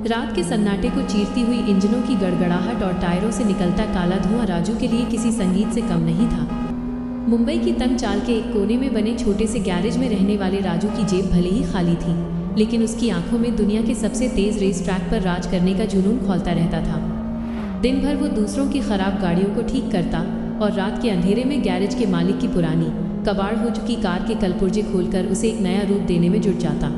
रात के सन्नाटे को चीरती हुई इंजनों की गड़गड़ाहट और टायरों से निकलता काला धुआं राजू के लिए किसी संगीत से कम नहीं था। मुंबई की तंग चाल के एक कोने में बने छोटे से गैरेज में रहने वाले राजू की जेब भले ही खाली थी, लेकिन उसकी आंखों में दुनिया के सबसे तेज रेस ट्रैक पर राज करने का जुनून खौलता रहता था। दिन भर वो दूसरों की खराब गाड़ियों को ठीक करता और रात के अंधेरे में गैरेज के मालिक की पुरानी कबाड़ हो चुकी कार के कलपुर्जे खोलकर उसे एक नया रूप देने में जुट जाता।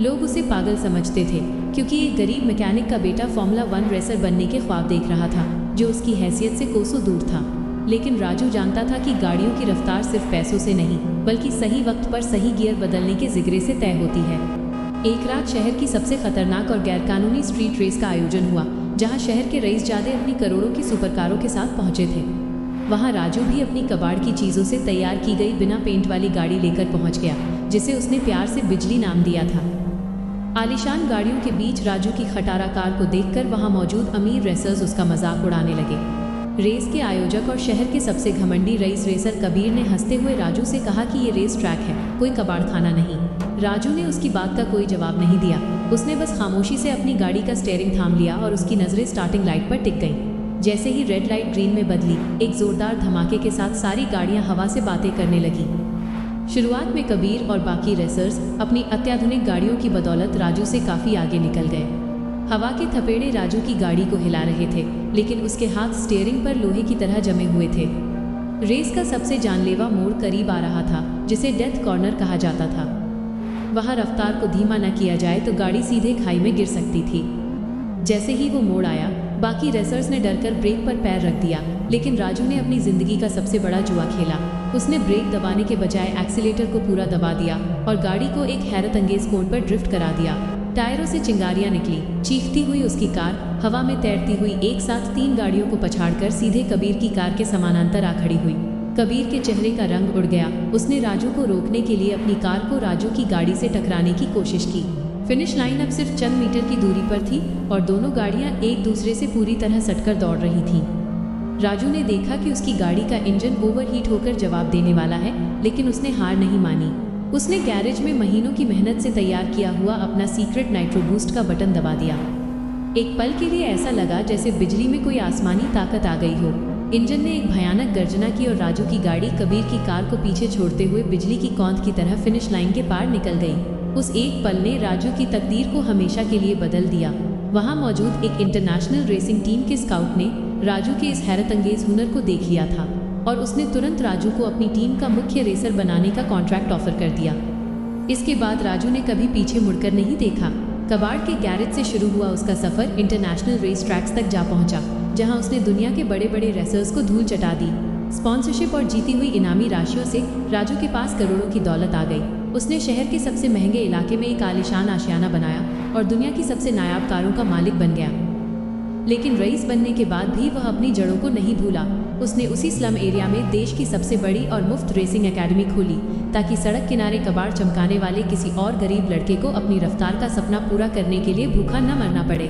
लोग उसे पागल समझते थे, क्योंकि एक गरीब मैकेनिक का बेटा फॉर्मूला 1 रेसर बनने के ख्वाब देख रहा था, जो उसकी हैसियत से कोसों दूर था। लेकिन राजू जानता था कि गाड़ियों की रफ्तार सिर्फ पैसों से नहीं, बल्कि सही वक्त पर सही गियर बदलने के जिगरे से तय होती है। एक रात शहर की सबसे खतरनाक और गैरकानूनी स्ट्रीट रेस का आयोजन हुआ, जहां शहर के रईसजादे अपनी करोड़ों की सुपरकारों के साथ पहुंचे थे। वहां राजू भी अपनी कबाड़ की चीज़ों से तैयार की गई बिना पेंट वाली गाड़ी लेकर पहुंच गया, जिसे उसने प्यार से बिजली नाम दिया था। आलीशान गाड़ियों के बीच राजू की खटारा कार को देखकर वहां मौजूद अमीर रेसर्स उसका मजाक उड़ाने लगे। रेस के आयोजक और शहर के सबसे घमंडी रईस रेसर कबीर ने हंसते हुए राजू से कहा कि ये रेस ट्रैक है, कोई कबाड़ खाना नहीं। राजू ने उसकी बात का कोई जवाब नहीं दिया। उसने बस खामोशी से अपनी गाड़ी का स्टीयरिंग थाम लिया और उसकी नज़रें स्टार्टिंग लाइट पर टिक गईं। जैसे ही रेड लाइट ग्रीन में बदली, एक जोरदार धमाके के साथ सारी गाड़ियां हवा से बातें करने लगीं। शुरुआत में कबीर और बाकी रेसर्स अपनी अत्याधुनिक गाड़ियों की बदौलत राजू से काफ़ी आगे निकल गए। हवा के थपेड़े राजू की गाड़ी को हिला रहे थे, लेकिन उसके हाथ स्टीयरिंग पर लोहे की तरह जमे हुए थे। रेस का सबसे जानलेवा मोड़ करीब आ रहा था, जिसे डेथ कॉर्नर कहा जाता था। वहाँ रफ्तार को धीमा न किया जाए तो गाड़ी सीधे खाई में गिर सकती थी। जैसे ही वो मोड़ आया, बाकी रेसर्स ने डरकर ब्रेक पर पैर रख दिया, लेकिन राजू ने अपनी ज़िंदगी का सबसे बड़ा जुआ खेला। उसने ब्रेक दबाने के बजाय एक्सीलेटर को पूरा दबा दिया और गाड़ी को एक हैरत अंगेज कोण पर ड्रिफ्ट करा दिया। टायरों से चिंगारियां निकली, चीखती हुई उसकी कार हवा में तैरती हुई एक साथ 3 गाड़ियों को पछाड़कर सीधे कबीर की कार के समानांतर आ खड़ी हुई। कबीर के चेहरे का रंग उड़ गया। उसने राजू को रोकने के लिए अपनी कार को राजू की गाड़ी से टकराने की कोशिश की। फिनिश लाइन अब सिर्फ चंद मीटर की दूरी पर थी और दोनों गाड़ियां एक दूसरे से पूरी तरह सटकर दौड़ रही थीं। राजू ने देखा कि उसकी गाड़ी का इंजन ओवरहीट होकर जवाब देने वाला है, लेकिन उसने हार नहीं मानी। उसने गैरेज में महीनों की मेहनत से तैयार किया हुआ अपना सीक्रेट नाइट्रो बूस्ट का बटन दबा दिया। एक पल के लिए ऐसा लगा जैसे बिजली में कोई आसमानी ताकत आ गई हो। इंजन ने एक भयानक गर्जना की और राजू की गाड़ी कबीर की कार को पीछे छोड़ते हुए बिजली की कौंध की तरह फिनिश लाइन के पार निकल गई। उस एक पल ने राजू की तकदीर को हमेशा के लिए बदल दिया। वहां मौजूद एक इंटरनेशनल रेसिंग टीम के स्काउट ने राजू के इस हैरतअंगेज हुनर को देख लिया था और उसने तुरंत राजू को अपनी टीम का मुख्य रेसर बनाने का कॉन्ट्रैक्ट ऑफर कर दिया। इसके बाद राजू ने कभी पीछे मुड़कर नहीं देखा। कबाड़ के गैरेज से शुरू हुआ उसका सफ़र इंटरनेशनल रेस ट्रैक्स तक जा पहुंचा, जहां उसने दुनिया के बड़े बड़े रेसर्स को धूल चटा दी। स्पॉन्सरशिप और जीती हुई इनामी राशियों से राजू के पास करोड़ों की दौलत आ गई। उसने शहर के सबसे महंगे इलाके में एक आलीशान आशियाना बनाया और दुनिया की सबसे नायाब कारों का मालिक बन गया। लेकिन रईस बनने के बाद भी वह अपनी जड़ों को नहीं भूला। उसने उसी स्लम एरिया में देश की सबसे बड़ी और मुफ्त रेसिंग एकेडमी खोली, ताकि सड़क किनारे कबाड़ चमकाने वाले किसी और गरीब लड़के को अपनी रफ्तार का सपना पूरा करने के लिए भूखा न मरना पड़े।